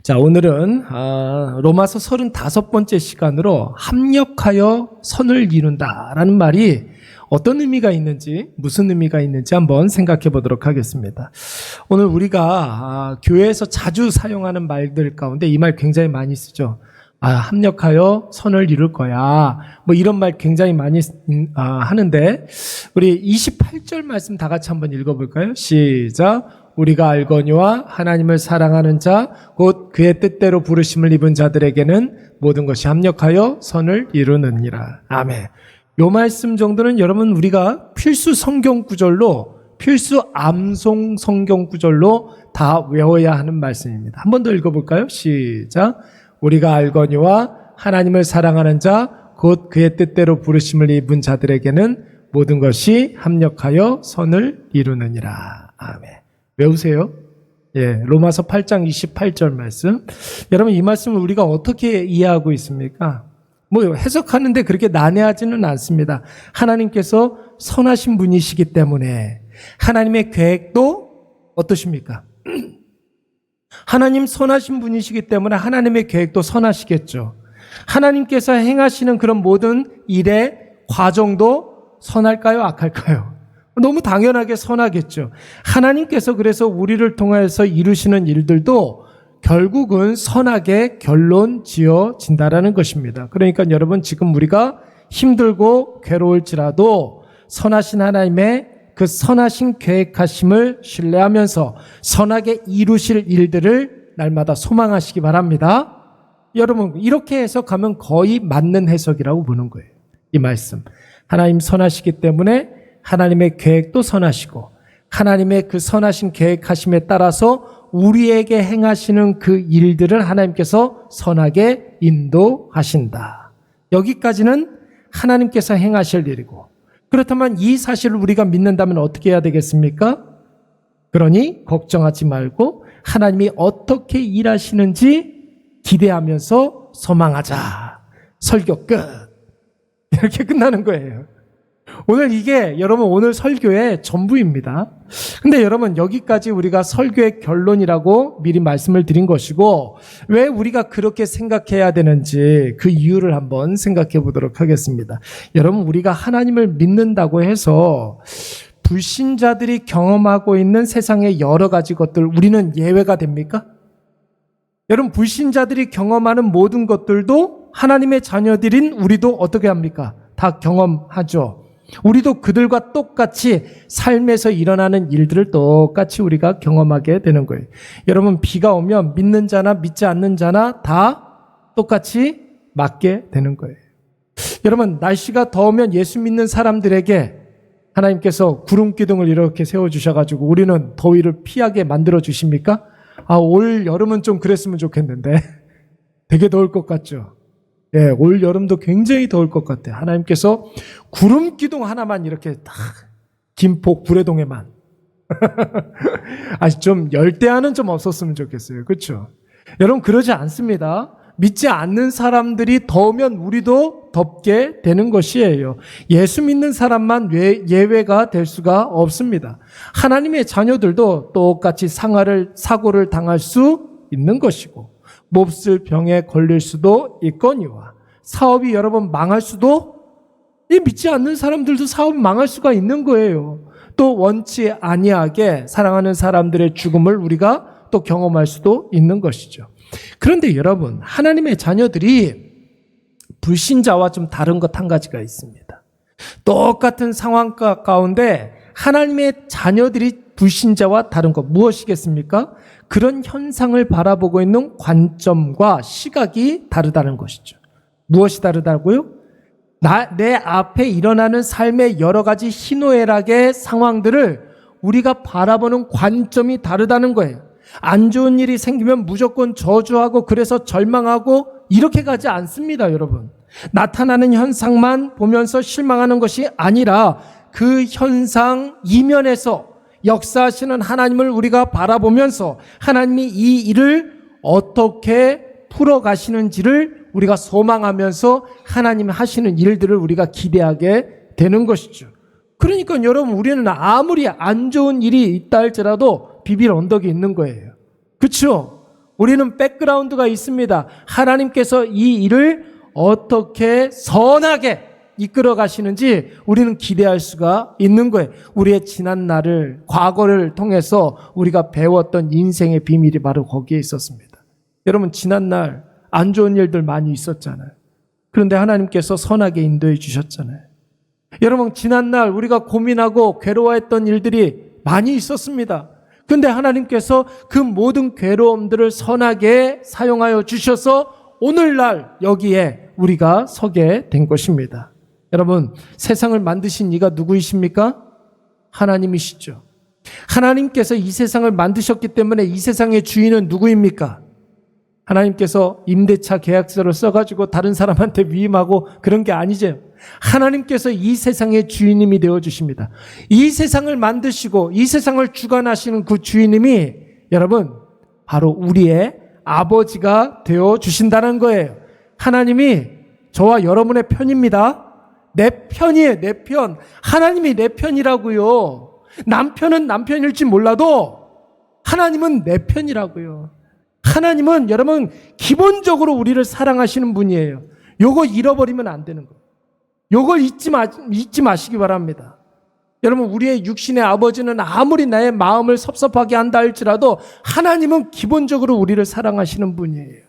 자, 오늘은 로마서 35번째 시간으로 합력하여 선을 이룬다라는 말이 어떤 의미가 있는지, 무슨 의미가 있는지 한번 생각해 보도록 하겠습니다. 오늘 우리가 교회에서 자주 사용하는 말들 가운데 이 말 굉장히 많이 쓰죠. 합력하여 선을 이룰 거야. 뭐 이런 말 굉장히 많이 하는데, 우리 28절 말씀 다 같이 한번 읽어볼까요? 시작. 우리가 알거니와 하나님을 사랑하는 자, 곧 그의 뜻대로 부르심을 입은 자들에게는 모든 것이 합력하여 선을 이루느니라. 아멘. 요 말씀 정도는 여러분 우리가 필수 성경 구절로, 필수 암송 성경 구절로 다 외워야 하는 말씀입니다. 한 번 더 읽어볼까요? 시작. 우리가 알거니와 하나님을 사랑하는 자, 곧 그의 뜻대로 부르심을 입은 자들에게는 모든 것이 합력하여 선을 이루느니라. 아멘. 외우세요. 예, 로마서 8장 28절 말씀. 여러분 이 말씀을 우리가 어떻게 이해하고 있습니까? 뭐 해석하는데 그렇게 난해하지는 않습니다. 하나님께서 선하신 분이시기 때문에 하나님의 계획도 어떠십니까? 하나님 선하신 분이시기 때문에 하나님의 계획도 선하시겠죠. 하나님께서 행하시는 그런 모든 일의 과정도 선할까요? 악할까요? 너무 당연하게 선하겠죠. 하나님께서 그래서 우리를 통해서 이루시는 일들도 결국은 선하게 결론 지어진다라는 것입니다. 그러니까 여러분 지금 우리가 힘들고 괴로울지라도 선하신 하나님의 그 선하신 계획하심을 신뢰하면서 선하게 이루실 일들을 날마다 소망하시기 바랍니다. 여러분 이렇게 해석하면 거의 맞는 해석이라고 보는 거예요. 이 말씀. 하나님 선하시기 때문에 하나님의 계획도 선하시고 하나님의 그 선하신 계획하심에 따라서 우리에게 행하시는 그 일들을 하나님께서 선하게 인도하신다. 여기까지는 하나님께서 행하실 일이고, 그렇다면 이 사실을 우리가 믿는다면 어떻게 해야 되겠습니까? 그러니 걱정하지 말고 하나님이 어떻게 일하시는지 기대하면서 소망하자. 설교 끝. 이렇게 끝나는 거예요. 오늘 이게 여러분 오늘 설교의 전부입니다. 근데 여러분 여기까지 우리가 설교의 결론이라고 미리 말씀을 드린 것이고, 왜 우리가 그렇게 생각해야 되는지 그 이유를 한번 생각해 보도록 하겠습니다. 여러분 우리가 하나님을 믿는다고 해서 불신자들이 경험하고 있는 세상의 여러 가지 것들 우리는 예외가 됩니까? 여러분 불신자들이 경험하는 모든 것들도 하나님의 자녀들인 우리도 어떻게 합니까? 다 경험하죠. 우리도 그들과 똑같이 삶에서 일어나는 일들을 똑같이 우리가 경험하게 되는 거예요. 여러분 비가 오면 믿는 자나 믿지 않는 자나 다 똑같이 맞게 되는 거예요. 여러분 날씨가 더우면 예수 믿는 사람들에게 하나님께서 구름 기둥을 이렇게 세워주셔가지고 우리는 더위를 피하게 만들어 주십니까? 올 여름은 좀 그랬으면 좋겠는데 되게 더울 것 같죠? 예, 올 여름도 굉장히 더울 것 같아요. 하나님께서 구름 기둥 하나만 이렇게 딱 김포 구례동에만 좀 열대야는 좀 없었으면 좋겠어요. 그렇죠? 여러분 그러지 않습니다. 믿지 않는 사람들이 더우면 우리도 덥게 되는 것이에요. 예수 믿는 사람만 예외가 될 수가 없습니다. 하나님의 자녀들도 똑같이 사고를 당할 수 있는 것이고, 몹쓸 병에 걸릴 수도 있거니와 사업이 여러분 망할 수도, 믿지 않는 사람들도 사업이 망할 수가 있는 거예요. 또 원치 아니하게 사랑하는 사람들의 죽음을 우리가 또 경험할 수도 있는 것이죠. 그런데 여러분 하나님의 자녀들이 불신자와 좀 다른 것 한 가지가 있습니다. 똑같은 상황 가운데 하나님의 자녀들이 불신자와 다른 것 무엇이겠습니까? 그런 현상을 바라보고 있는 관점과 시각이 다르다는 것이죠. 무엇이 다르다고요? 내 앞에 일어나는 삶의 여러 가지 희노애락의 상황들을 우리가 바라보는 관점이 다르다는 거예요. 안 좋은 일이 생기면 무조건 저주하고 그래서 절망하고 이렇게 가지 않습니다, 여러분. 나타나는 현상만 보면서 실망하는 것이 아니라 그 현상 이면에서 역사하시는 하나님을 우리가 바라보면서 하나님이 이 일을 어떻게 풀어가시는지를 우리가 소망하면서 하나님이 하시는 일들을 우리가 기대하게 되는 것이죠. 그러니까 여러분 우리는 아무리 안 좋은 일이 있다 할지라도 비빌 언덕이 있는 거예요. 그렇죠? 우리는 백그라운드가 있습니다. 하나님께서 이 일을 어떻게 선하게 이끌어 가시는지 우리는 기대할 수가 있는 거예요. 우리의 지난 날을, 과거를 통해서 우리가 배웠던 인생의 비밀이 바로 거기에 있었습니다. 여러분, 지난 날 안 좋은 일들 많이 있었잖아요. 그런데 하나님께서 선하게 인도해 주셨잖아요. 여러분, 지난 날 우리가 고민하고 괴로워했던 일들이 많이 있었습니다. 그런데 하나님께서 그 모든 괴로움들을 선하게 사용하여 주셔서 오늘날 여기에 우리가 서게 된 것입니다. 여러분, 세상을 만드신 이가 누구이십니까? 하나님이시죠. 하나님께서 이 세상을 만드셨기 때문에 이 세상의 주인은 누구입니까? 하나님께서 임대차 계약서를 써가지고 다른 사람한테 위임하고 그런 게 아니죠. 하나님께서 이 세상의 주인님이 되어주십니다. 이 세상을 만드시고 이 세상을 주관하시는 그 주인님이 여러분 바로 우리의 아버지가 되어주신다는 거예요. 하나님이 저와 여러분의 편입니다. 내 편이에요. 내 편. 하나님이 내 편이라고요. 남편은 남편일지 몰라도 하나님은 내 편이라고요. 하나님은 여러분 기본적으로 우리를 사랑하시는 분이에요. 요거 잃어버리면 안 되는 거예요. 요걸 잊지 마시기 바랍니다. 여러분, 우리의 육신의 아버지는 아무리 나의 마음을 섭섭하게 한다 할지라도 하나님은 기본적으로 우리를 사랑하시는 분이에요.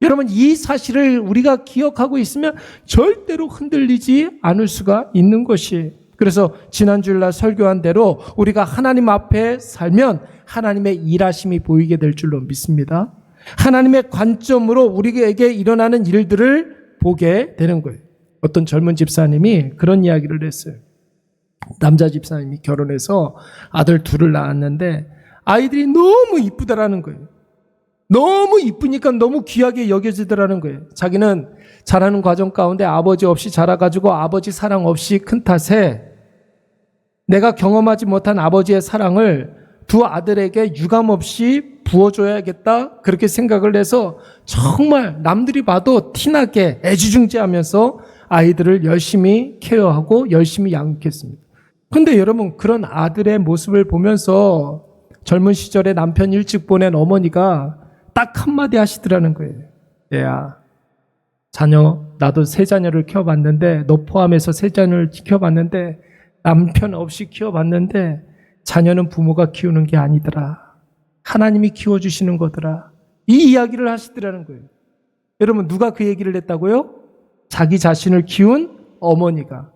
여러분, 이 사실을 우리가 기억하고 있으면 절대로 흔들리지 않을 수가 있는 것이. 그래서 지난 주일날 설교한 대로 우리가 하나님 앞에 살면 하나님의 일하심이 보이게 될 줄로 믿습니다. 하나님의 관점으로 우리에게 일어나는 일들을 보게 되는 거예요. 어떤 젊은 집사님이 그런 이야기를 했어요. 남자 집사님이 결혼해서 아들 둘을 낳았는데 아이들이 너무 이쁘다라는 거예요. 너무 이쁘니까 너무 귀하게 여겨지더라는 거예요. 자기는 자라는 과정 가운데 아버지 없이 자라가지고 아버지 사랑 없이 큰 탓에 내가 경험하지 못한 아버지의 사랑을 두 아들에게 유감없이 부어줘야겠다 그렇게 생각을 해서 정말 남들이 봐도 티나게 애지중지하면서 아이들을 열심히 케어하고 열심히 양육했습니다. 그런데 여러분, 그런 아들의 모습을 보면서 젊은 시절에 남편 일찍 보낸 어머니가 딱 한마디 하시더라는 거예요. 얘야, 자녀, 나도 세 자녀를 키워봤는데, 너 포함해서 세 자녀를 키워봤는데 남편 없이 키워봤는데 자녀는 부모가 키우는 게 아니더라. 하나님이 키워주시는 거더라. 이 이야기를 하시더라는 거예요. 여러분, 누가 그 얘기를 했다고요? 자기 자신을 키운 어머니가.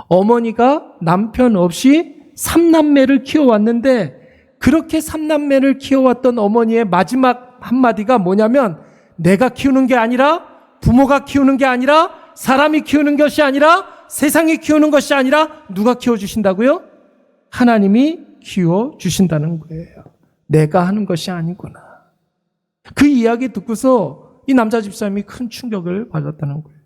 어머니가 남편 없이 3남매를 키워왔는데 그렇게 3남매를 키워왔던 어머니의 마지막 한마디가 뭐냐면 내가 키우는 게 아니라 부모가 키우는 게 아니라 사람이 키우는 것이 아니라 세상이 키우는 것이 아니라 누가 키워주신다고요? 하나님이 키워주신다는 거예요. 내가 하는 것이 아니구나. 그 이야기 듣고서 이 남자 집사님이 큰 충격을 받았다는 거예요.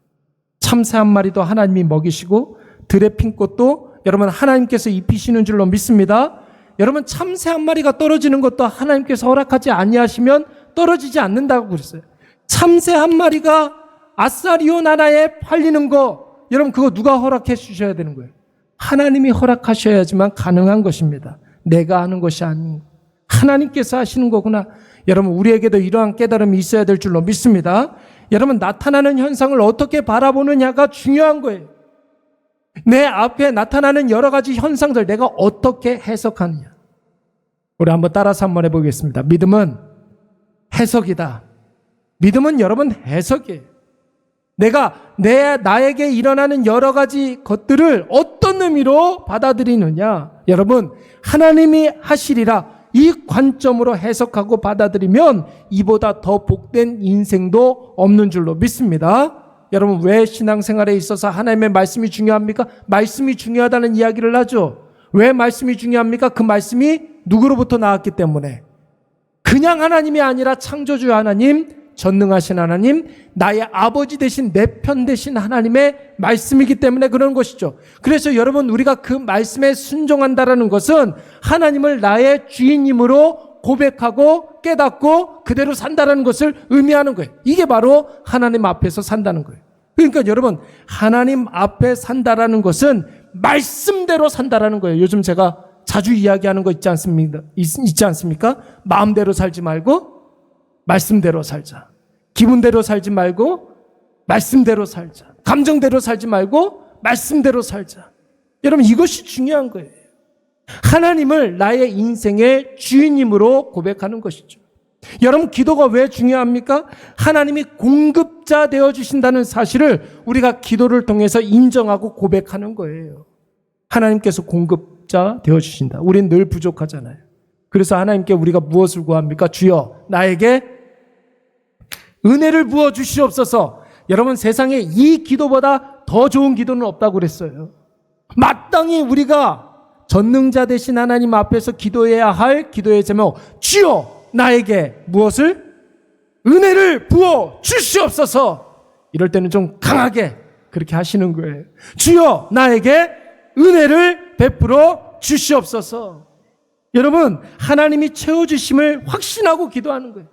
참새 한 마리도 하나님이 먹이시고 들의 핀꽃도 여러분 하나님께서 입히시는 줄로 믿습니다. 여러분, 참새 한 마리가 떨어지는 것도 하나님께서 허락하지 아니하시면 떨어지지 않는다고 그랬어요. 참새 한 마리가 아사리온 하나에 팔리는 거, 여러분 그거 누가 허락해 주셔야 되는 거예요? 하나님이 허락하셔야지만 가능한 것입니다. 내가 하는 것이 아닌 하나님께서 하시는 거구나. 여러분, 우리에게도 이러한 깨달음이 있어야 될 줄로 믿습니다. 여러분, 나타나는 현상을 어떻게 바라보느냐가 중요한 거예요. 내 앞에 나타나는 여러 가지 현상들 내가 어떻게 해석하느냐. 우리 한번 따라서 한번 해보겠습니다. 믿음은 해석이다. 믿음은 여러분 해석이에요. 나에게 일어나는 여러 가지 것들을 어떤 의미로 받아들이느냐. 여러분, 하나님이 하시리라 이 관점으로 해석하고 받아들이면 이보다 더 복된 인생도 없는 줄로 믿습니다. 여러분, 왜 신앙생활에 있어서 하나님의 말씀이 중요합니까? 말씀이 중요하다는 이야기를 하죠. 왜 말씀이 중요합니까? 그 말씀이 누구로부터 나왔기 때문에. 그냥 하나님이 아니라 창조주 하나님, 전능하신 하나님, 나의 아버지 되신 내 편 되신 하나님의 말씀이기 때문에 그런 것이죠. 그래서 여러분, 우리가 그 말씀에 순종한다라는 것은 하나님을 나의 주인님으로 고백하고 깨닫고 그대로 산다라는 것을 의미하는 거예요. 이게 바로 하나님 앞에서 산다는 거예요. 그러니까 여러분, 하나님 앞에 산다라는 것은 말씀대로 산다라는 거예요. 요즘 제가 자주 이야기하는 거 있지 않습니까? 마음대로 살지 말고 말씀대로 살자. 기분대로 살지 말고 말씀대로 살자. 감정대로 살지 말고 말씀대로 살자. 여러분, 이것이 중요한 거예요. 하나님을 나의 인생의 주인님으로 고백하는 것이죠. 여러분, 기도가 왜 중요합니까? 하나님이 공급자 되어주신다는 사실을 우리가 기도를 통해서 인정하고 고백하는 거예요. 하나님께서 공급자 되어주신다. 우린 늘 부족하잖아요. 그래서 하나님께 우리가 무엇을 구합니까? 주여, 나에게 은혜를 부어주시옵소서. 여러분, 세상에 이 기도보다 더 좋은 기도는 없다고 그랬어요. 마땅히 우리가 전능자 되신 하나님 앞에서 기도해야 할 기도의 제목, 주여 나에게 무엇을? 은혜를 부어 주시옵소서. 이럴 때는 좀 강하게 그렇게 하시는 거예요. 주여 나에게 은혜를 베풀어 주시옵소서. 여러분, 하나님이 채워주심을 확신하고 기도하는 거예요.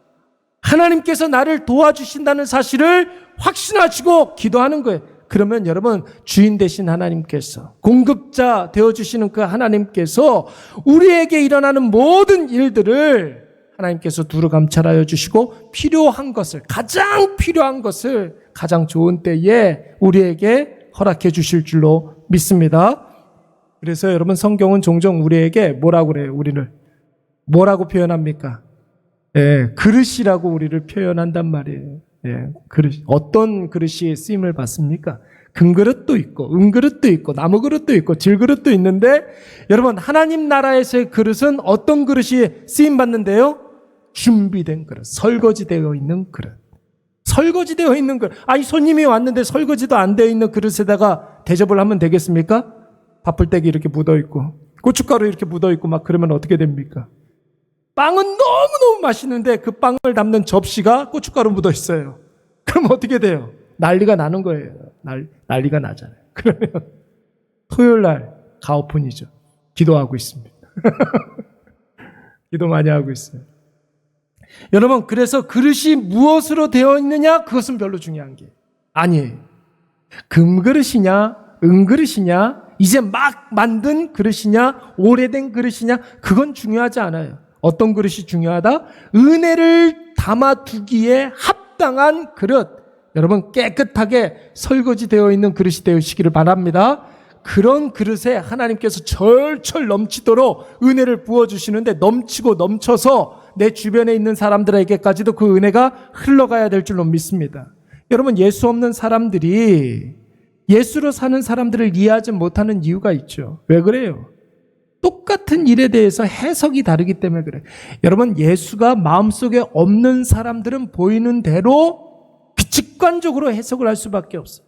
하나님께서 나를 도와주신다는 사실을 확신하시고 기도하는 거예요. 그러면 여러분, 주인 되신 하나님께서, 공급자 되어주시는 그 하나님께서 우리에게 일어나는 모든 일들을 하나님께서 두루 감찰하여 주시고 필요한 것을, 가장 필요한 것을 가장 좋은 때에 우리에게 허락해 주실 줄로 믿습니다. 그래서 여러분, 성경은 종종 우리에게 뭐라고 그래요? 우리를 뭐라고 표현합니까? 그릇이라고 우리를 표현한단 말이에요. 그릇. 어떤 그릇이 쓰임을 받습니까? 금그릇도 있고 은그릇도 있고 나무그릇도 있고 질그릇도 있는데, 여러분, 하나님 나라에서의 그릇은 어떤 그릇이 쓰임받는데요? 준비된 그릇, 설거지되어 있는 그릇. 설거지되어 있는 그릇. 아니, 손님이 왔는데 설거지도 안 되어 있는 그릇에다가 대접을 하면 되겠습니까? 밥풀떼기 이렇게 묻어있고 고춧가루 이렇게 묻어있고 막 그러면 어떻게 됩니까? 빵은 너무너무 맛있는데 그 빵을 담는 접시가 고춧가루 묻어 있어요. 그럼 어떻게 돼요? 난리가 나는 거예요. 난리가 나잖아요. 그러면 토요일 날 가오픈이죠. 기도하고 있습니다. 기도 많이 하고 있어요. 여러분, 그래서 그릇이 무엇으로 되어 있느냐? 그것은 별로 중요한 게 아니에요. 금그릇이냐 은그릇이냐, 이제 막 만든 그릇이냐 오래된 그릇이냐, 그건 중요하지 않아요. 어떤 그릇이 중요하다? 은혜를 담아두기에 합당한 그릇. 여러분, 깨끗하게 설거지되어 있는 그릇이 되시기를 바랍니다. 그런 그릇에 하나님께서 절철 넘치도록 은혜를 부어주시는데, 넘치고 넘쳐서 내 주변에 있는 사람들에게까지도 그 은혜가 흘러가야 될 줄로 믿습니다. 여러분, 예수 없는 사람들이 예수로 사는 사람들을 이해하지 못하는 이유가 있죠. 왜 그래요? 똑같은 일에 대해서 해석이 다르기 때문에 그래요. 여러분, 예수가 마음속에 없는 사람들은 보이는 대로 직관적으로 해석을 할 수밖에 없어요.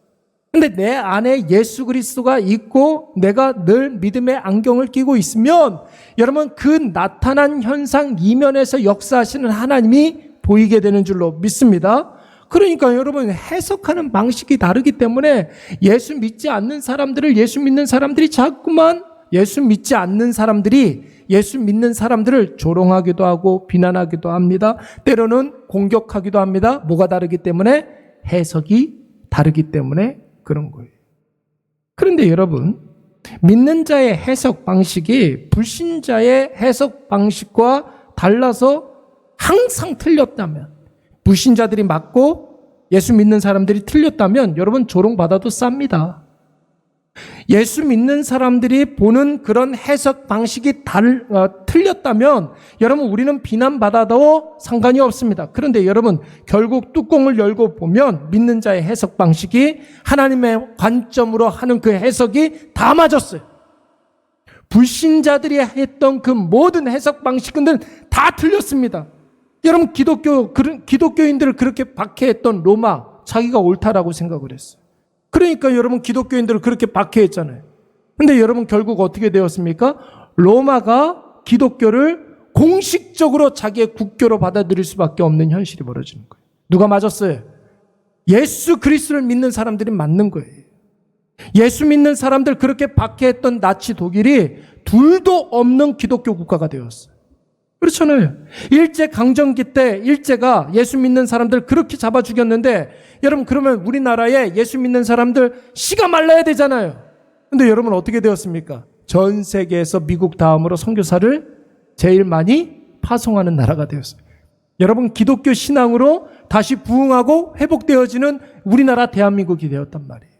근데 내 안에 예수 그리스도가 있고 내가 늘 믿음의 안경을 끼고 있으면, 여러분, 그 나타난 현상 이면에서 역사하시는 하나님이 보이게 되는 줄로 믿습니다. 그러니까 여러분, 해석하는 방식이 다르기 때문에 예수 믿지 않는 사람들을 예수 믿는 사람들이 자꾸만 예수 믿지 않는 사람들이 예수 믿는 사람들을 조롱하기도 하고 비난하기도 합니다. 때로는 공격하기도 합니다. 뭐가 다르기 때문에? 해석이 다르기 때문에 그런 거예요. 그런데 여러분, 믿는 자의 해석 방식이 불신자의 해석 방식과 달라서 항상 틀렸다면, 불신자들이 맞고 예수 믿는 사람들이 틀렸다면 여러분, 조롱받아도 쌉니다. 예수 믿는 사람들이 보는 그런 해석 방식이 틀렸다면 여러분, 우리는 비난받아도 상관이 없습니다. 그런데 여러분, 결국 뚜껑을 열고 보면 믿는 자의 해석 방식이 하나님의 관점으로 하는 그 해석이 다 맞았어요. 불신자들이 했던 그 모든 해석 방식은 다 틀렸습니다. 여러분, 기독교인들을 그렇게 박해했던 로마, 자기가 옳다라고 생각을 했어요. 그러니까 여러분, 기독교인들을 그렇게 박해했잖아요. 근데 여러분, 결국 어떻게 되었습니까? 로마가 기독교를 공식적으로 자기의 국교로 받아들일 수밖에 없는 현실이 벌어지는 거예요. 누가 맞았어요? 예수 그리스도를 믿는 사람들이 맞는 거예요. 예수 믿는 사람들 그렇게 박해했던 나치 독일이 둘도 없는 기독교 국가가 되었어요. 그렇잖아요. 일제 강점기 때 일제가 예수 믿는 사람들 그렇게 잡아 죽였는데, 여러분, 그러면 우리나라에 예수 믿는 사람들 씨가 말라야 되잖아요. 근데 여러분, 어떻게 되었습니까? 전 세계에서 미국 다음으로 선교사를 제일 많이 파송하는 나라가 되었어요. 여러분, 기독교 신앙으로 다시 부흥하고 회복되어지는 우리나라 대한민국이 되었단 말이에요.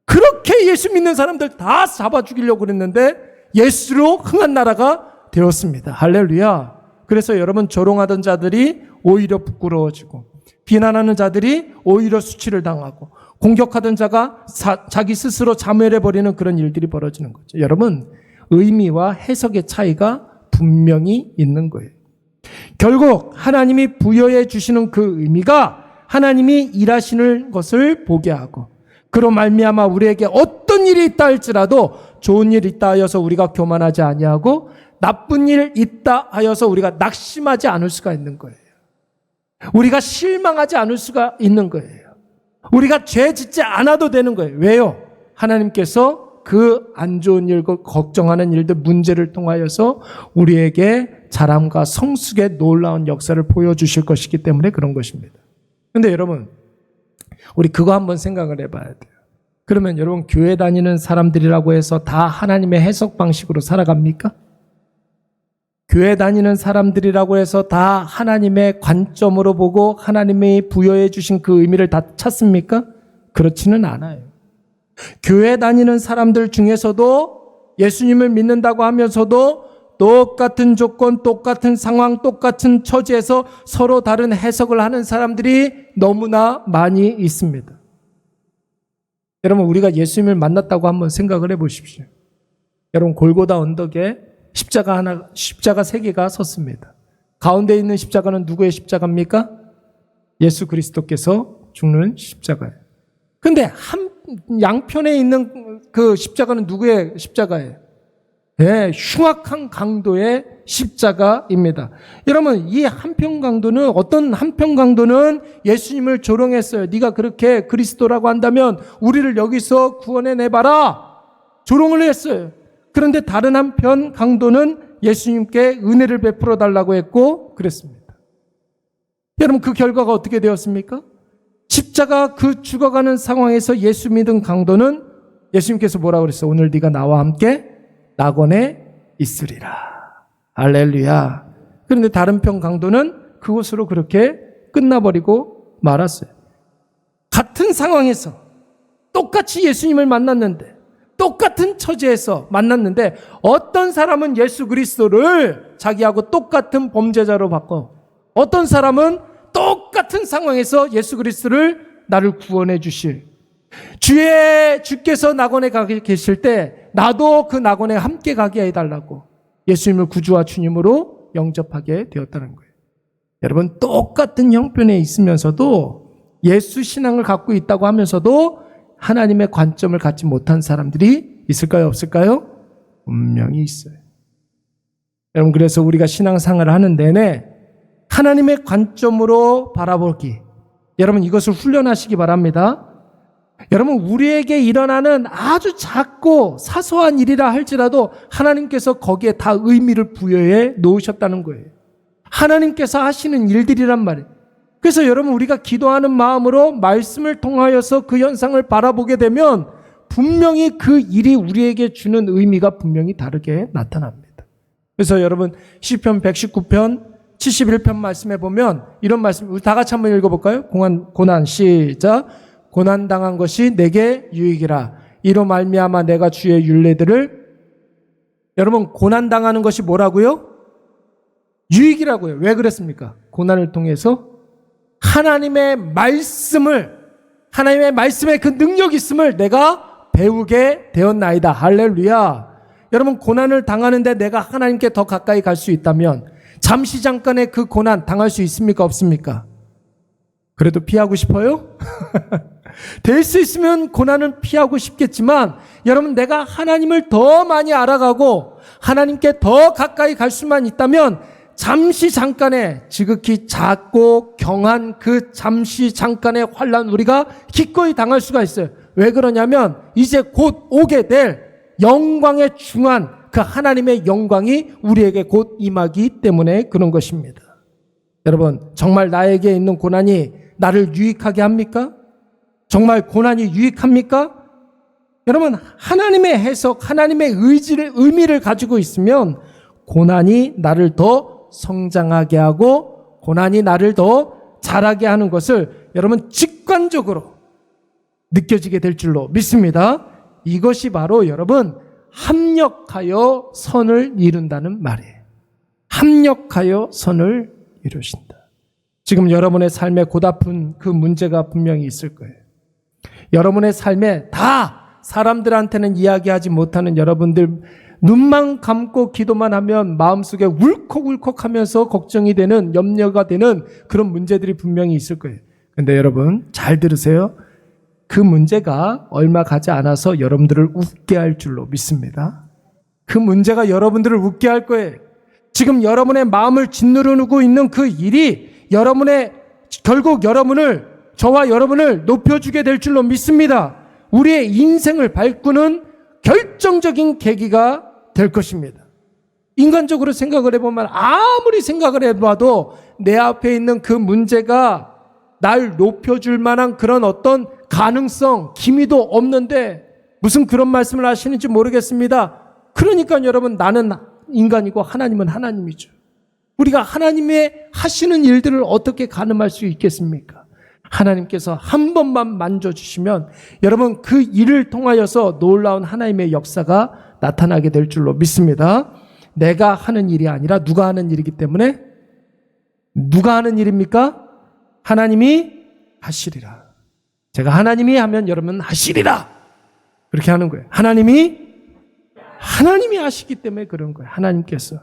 그렇게 예수 믿는 사람들 다 잡아 죽이려고 그랬는데 예수로 흥한 나라가 되었습니다. 할렐루야. 그래서 여러분, 조롱하던 자들이 오히려 부끄러워지고, 비난하는 자들이 오히려 수치를 당하고, 공격하던 자가 자기 스스로 자멸해버리는 그런 일들이 벌어지는 거죠. 여러분, 의미와 해석의 차이가 분명히 있는 거예요. 결국 하나님이 부여해 주시는 그 의미가 하나님이 일하시는 것을 보게 하고, 그로 말미암아 우리에게 어떤 일이 있다 할지라도 좋은 일이 있다 하여서 우리가 교만하지 아니하고 나쁜 일 있다 하여서 우리가 낙심하지 않을 수가 있는 거예요. 우리가 실망하지 않을 수가 있는 거예요. 우리가 죄 짓지 않아도 되는 거예요. 왜요? 하나님께서 그 안 좋은 일, 걱정하는 일들, 문제를 통하여서 우리에게 자랑과 성숙의 놀라운 역사를 보여주실 것이기 때문에 그런 것입니다. 그런데 여러분, 우리 그거 한번 생각을 해봐야 돼요. 그러면 여러분, 교회 다니는 사람들이라고 해서 다 하나님의 해석 방식으로 살아갑니까? 교회 다니는 사람들이라고 해서 다 하나님의 관점으로 보고 하나님이 부여해 주신 그 의미를 다 찾습니까? 그렇지는 않아요. 교회 다니는 사람들 중에서도 예수님을 믿는다고 하면서도 똑같은 조건, 똑같은 상황, 똑같은 처지에서 서로 다른 해석을 하는 사람들이 너무나 많이 있습니다. 여러분, 우리가 예수님을 만났다고 한번 생각을 해보십시오. 여러분, 골고다 언덕에 십자가 3개가 섰습니다. 가운데 있는 십자가는 누구의 십자가입니까? 예수 그리스도께서 죽는 십자가예요. 근데 양편에 있는 그 십자가는 누구의 십자가예요? 네, 흉악한 강도의 십자가입니다. 여러분, 이 한편 강도는, 어떤 한편 강도는 예수님을 조롱했어요. 네가 그렇게 그리스도라고 한다면 우리를 여기서 구원해내봐라. 조롱을 했어요. 그런데 다른 한편 강도는 예수님께 은혜를 베풀어 달라고 했고 그랬습니다. 여러분, 그 결과가 어떻게 되었습니까? 십자가 그 죽어가는 상황에서 예수 믿은 강도는 예수님께서 뭐라고 그랬어요? 오늘 네가 나와 함께 낙원에 있으리라. 할렐루야. 그런데 다른 편 강도는 그곳으로 그렇게 끝나버리고 말았어요. 같은 상황에서 똑같이 예수님을 만났는데, 똑같은 처지에서 만났는데 어떤 사람은 예수 그리스도를 자기하고 똑같은 범죄자로 바꿔, 어떤 사람은 똑같은 상황에서 예수 그리스도를 나를 구원해 주실, 주께서 낙원에 가 계실 때 나도 그 낙원에 함께 가게 해달라고 예수님을 구주와 주님으로 영접하게 되었다는 거예요. 여러분, 똑같은 형편에 있으면서도, 예수 신앙을 갖고 있다고 하면서도 하나님의 관점을 갖지 못한 사람들이 있을까요? 없을까요? 분명히 있어요. 여러분, 그래서 우리가 신앙생활을 하는 내내 하나님의 관점으로 바라보기, 여러분, 이것을 훈련하시기 바랍니다. 여러분, 우리에게 일어나는 아주 작고 사소한 일이라 할지라도 하나님께서 거기에 다 의미를 부여해 놓으셨다는 거예요. 하나님께서 하시는 일들이란 말이에요. 그래서 여러분, 우리가 기도하는 마음으로 말씀을 통하여서 그 현상을 바라보게 되면 분명히 그 일이 우리에게 주는 의미가 분명히 다르게 나타납니다. 그래서 여러분, 시편 119편 71편 말씀에 보면 이런 말씀, 우리 다 같이 한번 읽어볼까요? 고난 시작. 고난당한 것이 내게 유익이라. 이로 말미암아 내가 주의 율례들을, 여러분, 고난당하는 것이 뭐라고요? 유익이라고요. 왜 그랬습니까? 고난을 통해서 하나님의 말씀의 그 능력이 있음을 내가 배우게 되었나이다. 할렐루야. 여러분, 고난을 당하는데 내가 하나님께 더 가까이 갈 수 있다면 잠시 잠깐의 그 고난 당할 수 있습니까? 없습니까? 그래도 피하고 싶어요? 될 수 있으면 고난을 피하고 싶겠지만, 여러분, 내가 하나님을 더 많이 알아가고 하나님께 더 가까이 갈 수만 있다면 잠시 잠깐의 지극히 작고 경한 그 잠시 잠깐의 환난 우리가 기꺼이 당할 수가 있어요. 왜 그러냐면 이제 곧 오게 될 영광의 중한 그 하나님의 영광이 우리에게 곧 임하기 때문에 그런 것입니다. 여러분, 정말 나에게 있는 고난이 나를 유익하게 합니까? 정말 고난이 유익합니까? 여러분, 하나님의 해석, 하나님의 의미를 가지고 있으면 고난이 나를 더 성장하게 하고 고난이 나를 더 잘하게 하는 것을 여러분 직관적으로 느껴지게 될 줄로 믿습니다. 이것이 바로 여러분 합력하여 선을 이룬다는 말이에요. 합력하여 선을 이루신다. 지금 여러분의 삶에 고달픈 그 문제가 분명히 있을 거예요. 여러분의 삶에 다 사람들한테는 이야기하지 못하는 여러분들, 눈만 감고 기도만 하면 마음속에 울컥울컥하면서 걱정이 되는, 염려가 되는 그런 문제들이 분명히 있을 거예요. 근데 여러분 잘 들으세요. 그 문제가 얼마 가지 않아서 여러분들을 웃게 할 줄로 믿습니다. 그 문제가 여러분들을 웃게 할 거예요. 지금 여러분의 마음을 짓누르고 있는 그 일이 결국 저와 여러분을 높여주게 될 줄로 믿습니다. 우리의 인생을 바꾸는 결정적인 계기가 될 것입니다. 인간적으로 생각을 해보면 아무리 생각을 해봐도 내 앞에 있는 그 문제가 날 높여줄 만한 그런 어떤 가능성, 기미도 없는데 무슨 그런 말씀을 하시는지 모르겠습니다. 그러니까 여러분, 나는 인간이고 하나님은 하나님이죠. 우리가 하나님의 하시는 일들을 어떻게 가늠할 수 있겠습니까? 하나님께서 한 번만 만져주시면 여러분 그 일을 통하여서 놀라운 하나님의 역사가 나타나게 될 줄로 믿습니다. 내가 하는 일이 아니라 누가 하는 일이기 때문에, 누가 하는 일입니까? 하나님이 하시리라. 제가 하나님이 하면 여러분 하시리라. 그렇게 하는 거예요. 하나님이 하시기 때문에 그런 거예요. 하나님께서.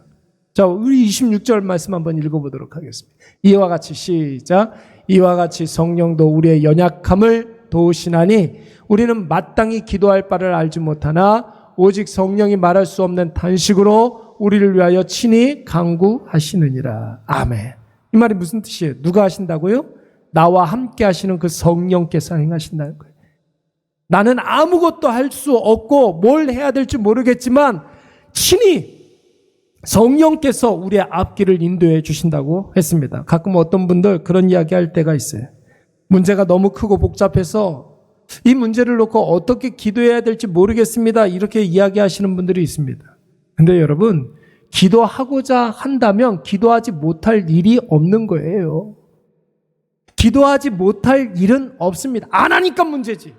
자, 우리 26절 말씀 한번 읽어보도록 하겠습니다. 이와 같이 시작. 이와 같이 성령도 우리의 연약함을 도우시나니 우리는 마땅히 기도할 바를 알지 못하나 오직 성령이 말할 수 없는 탄식으로 우리를 위하여 친히 간구하시느니라. 아멘. 이 말이 무슨 뜻이에요? 누가 하신다고요? 나와 함께 하시는 그 성령께서 행하신다는 거예요. 나는 아무것도 할 수 없고 뭘 해야 될지 모르겠지만 친히 성령께서 우리의 앞길을 인도해 주신다고 했습니다. 가끔 어떤 분들 그런 이야기 할 때가 있어요. 문제가 너무 크고 복잡해서 이 문제를 놓고 어떻게 기도해야 될지 모르겠습니다. 이렇게 이야기하시는 분들이 있습니다. 근데 여러분, 기도하고자 한다면 기도하지 못할 일이 없는 거예요. 기도하지 못할 일은 없습니다. 안 하니까 문제지.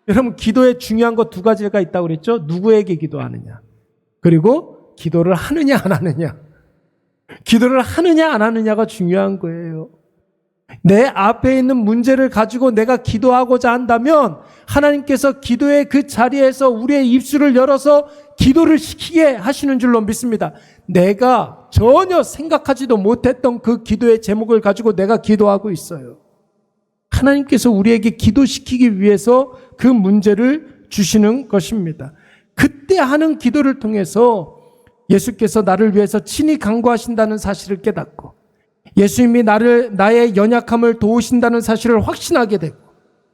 여러분, 기도에 중요한 거 두 가지가 있다고 그랬죠? 누구에게 기도하느냐, 그리고 기도를 하느냐 안 하느냐. 기도를 하느냐 안 하느냐가 중요한 거예요. 내 앞에 있는 문제를 가지고 내가 기도하고자 한다면 하나님께서 기도의 그 자리에서 우리의 입술을 열어서 기도를 시키게 하시는 줄로 믿습니다. 내가 전혀 생각하지도 못했던 그 기도의 제목을 가지고 내가 기도하고 있어요. 하나님께서 우리에게 기도시키기 위해서 그 문제를 주시는 것입니다. 그때 하는 기도를 통해서 예수께서 나를 위해서 친히 간구하신다는 사실을 깨닫고 예수님이 나의 연약함을 도우신다는 사실을 확신하게 되고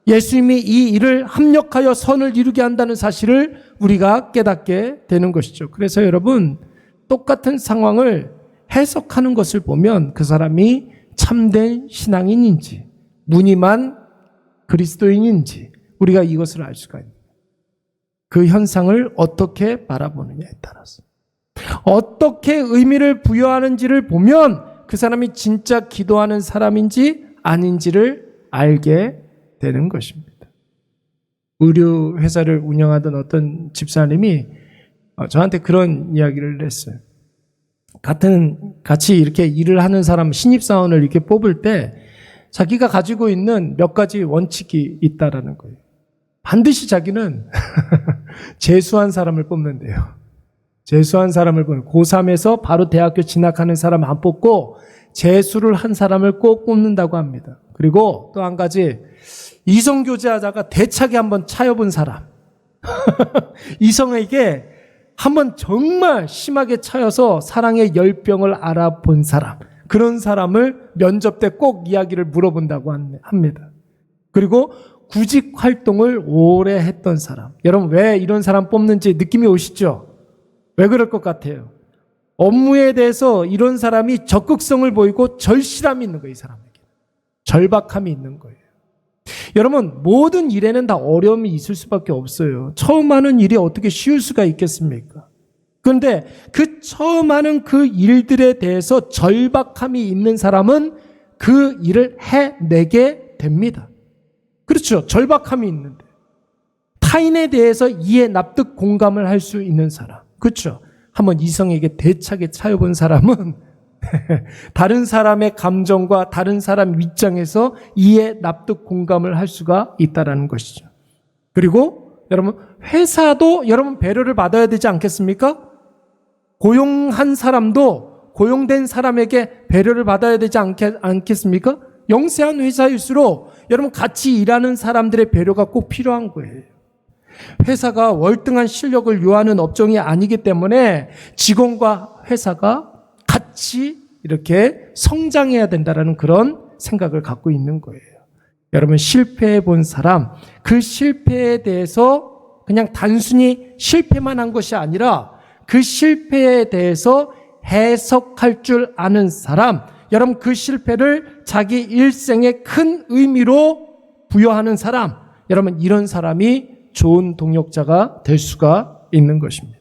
예수님이 이 일을 합력하여 선을 이루게 한다는 사실을 우리가 깨닫게 되는 것이죠. 그래서 여러분, 똑같은 상황을 해석하는 것을 보면 그 사람이 참된 신앙인인지 무늬만 그리스도인인지 우리가 이것을 알 수가 있습니다. 그 현상을 어떻게 바라보느냐에 따라서 어떻게 의미를 부여하는지를 보면 그 사람이 진짜 기도하는 사람인지 아닌지를 알게 되는 것입니다. 의류 회사를 운영하던 어떤 집사님이 저한테 그런 이야기를 했어요. 같이 이렇게 일을 하는 사람, 신입사원을 이렇게 뽑을 때 자기가 가지고 있는 몇 가지 원칙이 있다라는 거예요. 반드시 자기는 재수한 사람을 뽑는데요. 재수한 사람을 뽑는, 고3에서 바로 대학교 진학하는 사람 안 뽑고 재수를 한 사람을 꼭 뽑는다고 합니다. 그리고 또 한 가지, 이성교제하다가 대차게 한번 차여본 사람. 이성에게 한번 정말 심하게 차여서 사랑의 열병을 알아본 사람. 그런 사람을 면접 때 꼭 이야기를 물어본다고 합니다. 그리고 구직 활동을 오래 했던 사람. 여러분, 왜 이런 사람 뽑는지 느낌이 오시죠? 왜 그럴 것 같아요? 업무에 대해서 이런 사람이 적극성을 보이고 절실함이 있는 거예요. 이 사람에게 절박함이 있는 거예요. 여러분, 모든 일에는 다 어려움이 있을 수밖에 없어요. 처음 하는 일이 어떻게 쉬울 수가 있겠습니까? 그런데 그 처음 하는 그 일들에 대해서 절박함이 있는 사람은 그 일을 해내게 됩니다. 그렇죠. 절박함이 있는데. 타인에 대해서 이해, 납득, 공감을 할 수 있는 사람. 그렇죠. 한번 이성에게 대차게 차여본 사람은 다른 사람의 감정과 다른 사람 입장에서 이해, 납득, 공감을 할 수가 있다는 것이죠. 그리고 여러분, 회사도 여러분 배려를 받아야 되지 않겠습니까? 고용한 사람도 고용된 사람에게 배려를 받아야 되지 않겠습니까? 영세한 회사일수록 여러분 같이 일하는 사람들의 배려가 꼭 필요한 거예요. 회사가 월등한 실력을 요하는 업종이 아니기 때문에 직원과 회사가 같이 이렇게 성장해야 된다는 그런 생각을 갖고 있는 거예요. 여러분 실패해 본 사람, 그 실패에 대해서 그냥 단순히 실패만 한 것이 아니라 그 실패에 대해서 해석할 줄 아는 사람, 여러분 그 실패를 자기 일생의 큰 의미로 부여하는 사람, 여러분 이런 사람이 좋은 동역자가 될 수가 있는 것입니다.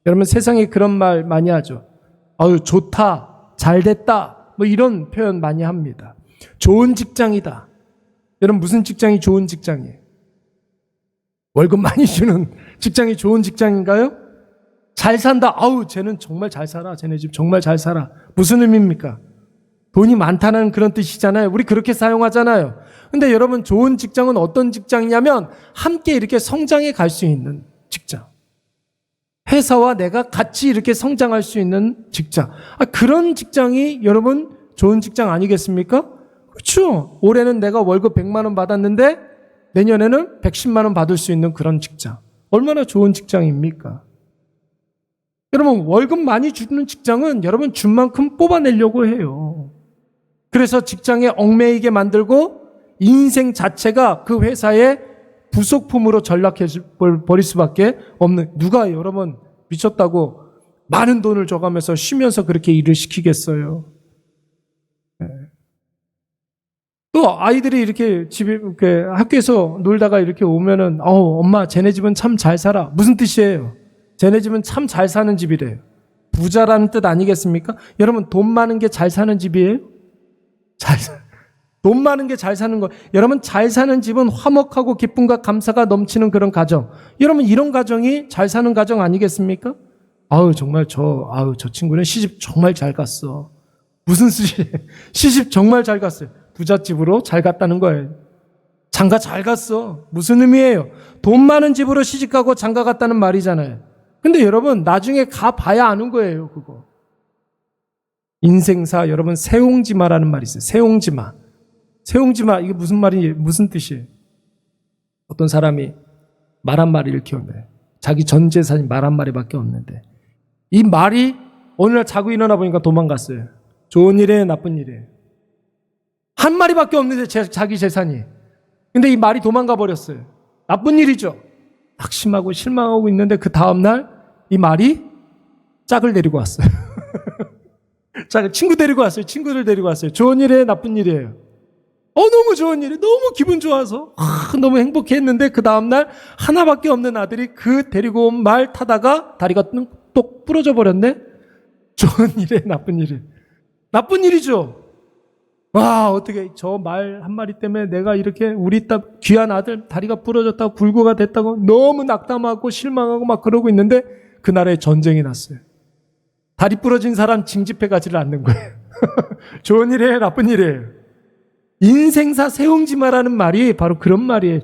여러분 세상에 그런 말 많이 하죠. 아유 좋다, 잘됐다, 뭐 이런 표현 많이 합니다. 좋은 직장이다. 여러분 무슨 직장이 좋은 직장이에요? 월급 많이 주는 직장이 좋은 직장인가요? 잘 산다. 아우 쟤는 정말 잘 살아. 쟤네 집 정말 잘 살아. 무슨 의미입니까? 돈이 많다는 그런 뜻이잖아요. 우리 그렇게 사용하잖아요. 근데 여러분 좋은 직장은 어떤 직장이냐면 함께 이렇게 성장해 갈 수 있는 직장. 회사와 내가 같이 이렇게 성장할 수 있는 직장. 그런 직장이 여러분 좋은 직장 아니겠습니까? 그렇죠. 올해는 내가 월급 100만 원 받았는데 내년에는 110만 원 받을 수 있는 그런 직장. 얼마나 좋은 직장입니까? 여러분 월급 많이 주는 직장은 여러분 준 만큼 뽑아내려고 해요. 그래서 직장에 얽매이게 만들고 인생 자체가 그 회사의 부속품으로 전락해 버릴 수밖에 없는, 누가 여러분 미쳤다고 많은 돈을 줘가면서 쉬면서 그렇게 일을 시키겠어요. 또 아이들이 이렇게 집에 이렇게 학교에서 놀다가 이렇게 오면은 엄마 쟤네 집은 참 잘 살아. 무슨 뜻이에요? 쟤네 집은 참 잘 사는 집이래요. 부자라는 뜻 아니겠습니까? 여러분 돈 많은 게 잘 사는 집이에요? 돈 많은 게 잘 사는 거. 여러분 잘 사는 집은 화목하고 기쁨과 감사가 넘치는 그런 가정. 여러분 이런 가정이 잘 사는 가정 아니겠습니까? 정말 저 친구는 시집 정말 잘 갔어. 무슨 시집 정말 잘 갔어요. 부잣집으로 잘 갔다는 거예요. 장가 잘 갔어. 무슨 의미예요? 돈 많은 집으로 시집가고 장가 갔다는 말이잖아요. 근데 여러분 나중에 가봐야 아는 거예요. 그거. 인생사 여러분 세옹지마라는 말이 있어요. 세옹지마 이게 무슨 말이에요? 무슨 뜻이에요? 어떤 사람이 말 한 마리 이렇게 오네. 자기 전 재산이 말 한 마리밖에 없는데 이 말이 어느 날 자고 일어나 보니까 도망갔어요. 좋은 일이에요, 나쁜 일이에요? 한 마리밖에 없는데 자기 재산이. 근데 이 말이 도망가 버렸어요. 나쁜 일이죠. 낙심하고 실망하고 있는데 그 다음날 이 말이 짝을 데리고 왔어요. 친구 데리고 왔어요. 친구들 데리고 왔어요. 좋은 일이에요, 나쁜 일이에요? 너무 좋은 일이, 너무 기분 좋아서 너무 행복했는데 그 다음날 하나밖에 없는 아들이 그 데리고 온 말 타다가 다리가 똑 부러져 버렸네. 좋은 일이에요, 나쁜 일이에요? 나쁜 일이죠. 와, 어떻게 저 말 한 마리 때문에 내가 이렇게 우리 딸 귀한 아들 다리가 부러졌다고 불구가 됐다고 너무 낙담하고 실망하고 막 그러고 있는데 그날에 전쟁이 났어요. 다리 부러진 사람 징집해 가지를 않는 거예요. 좋은 일이에요, 나쁜 일이에요? 인생사 세옹지마라는 말이 바로 그런 말이에요.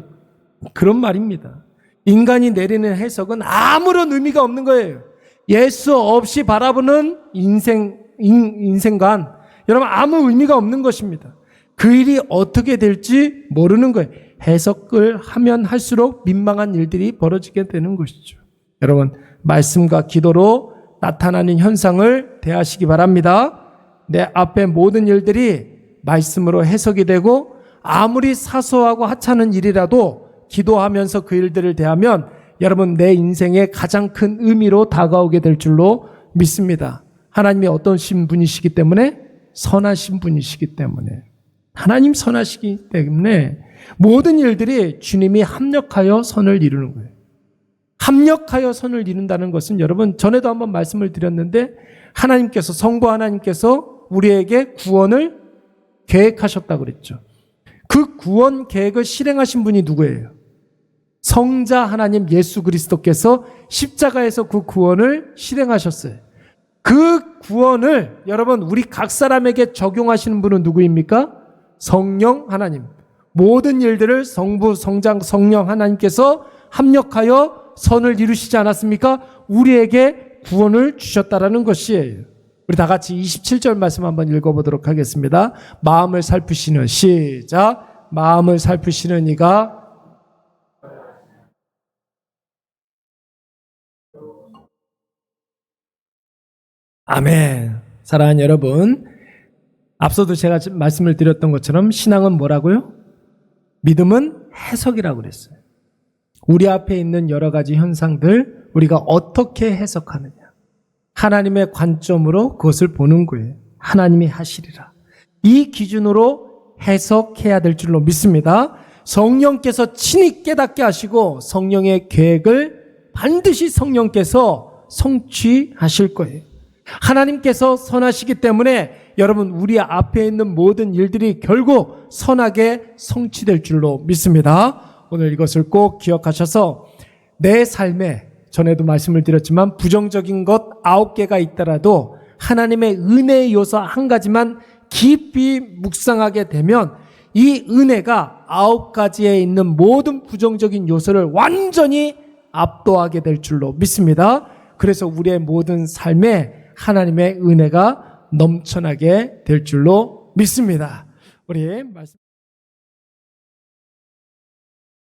그런 말입니다. 인간이 내리는 해석은 아무런 의미가 없는 거예요. 예수 없이 바라보는 인생관, 여러분 아무 의미가 없는 것입니다. 그 일이 어떻게 될지 모르는 거예요. 해석을 하면 할수록 민망한 일들이 벌어지게 되는 것이죠. 여러분 말씀과 기도로 나타나는 현상을 대하시기 바랍니다. 내 앞에 모든 일들이 말씀으로 해석이 되고 아무리 사소하고 하찮은 일이라도 기도하면서 그 일들을 대하면 여러분 내 인생의 가장 큰 의미로 다가오게 될 줄로 믿습니다. 하나님이 어떠신 분이시기 때문에? 선하신 분이시기 때문에. 하나님 선하시기 때문에 모든 일들이 주님이 합력하여 선을 이루는 거예요. 합력하여 선을 이룬다는 것은 여러분 전에도 한번 말씀을 드렸는데 하나님께서, 성부 하나님께서 우리에게 구원을 계획하셨다고 그랬죠. 그 구원 계획을 실행하신 분이 누구예요? 성자 하나님 예수 그리스도께서 십자가에서 그 구원을 실행하셨어요. 그 구원을 여러분 우리 각 사람에게 적용하시는 분은 누구입니까? 성령 하나님. 모든 일들을 성부, 성장, 성령 하나님께서 합력하여 선을 이루시지 않았습니까? 우리에게 구원을 주셨다라는 것이에요. 우리 다 같이 27절 말씀 한번 읽어보도록 하겠습니다. 마음을 살피시는 시작. 마음을 살피시는 이가 아멘. 사랑하는 여러분, 앞서도 제가 말씀을 드렸던 것처럼 신앙은 뭐라고요? 믿음은 해석이라고 그랬어요. 우리 앞에 있는 여러 가지 현상들 우리가 어떻게 해석하느냐. 하나님의 관점으로 그것을 보는 거예요. 하나님이 하시리라. 이 기준으로 해석해야 될 줄로 믿습니다. 성령께서 친히 깨닫게 하시고 성령의 계획을 반드시 성령께서 성취하실 거예요. 하나님께서 선하시기 때문에 여러분 우리 앞에 있는 모든 일들이 결국 선하게 성취될 줄로 믿습니다. 오늘 이것을 꼭 기억하셔서 내 삶에 전에도 말씀을 드렸지만 부정적인 것 9개가 있더라도 하나님의 은혜의 요소 한 가지만 깊이 묵상하게 되면 이 은혜가 9가지에 있는 모든 부정적인 요소를 완전히 압도하게 될 줄로 믿습니다. 그래서 우리의 모든 삶에 하나님의 은혜가 넘쳐나게 될 줄로 믿습니다. 우리 말씀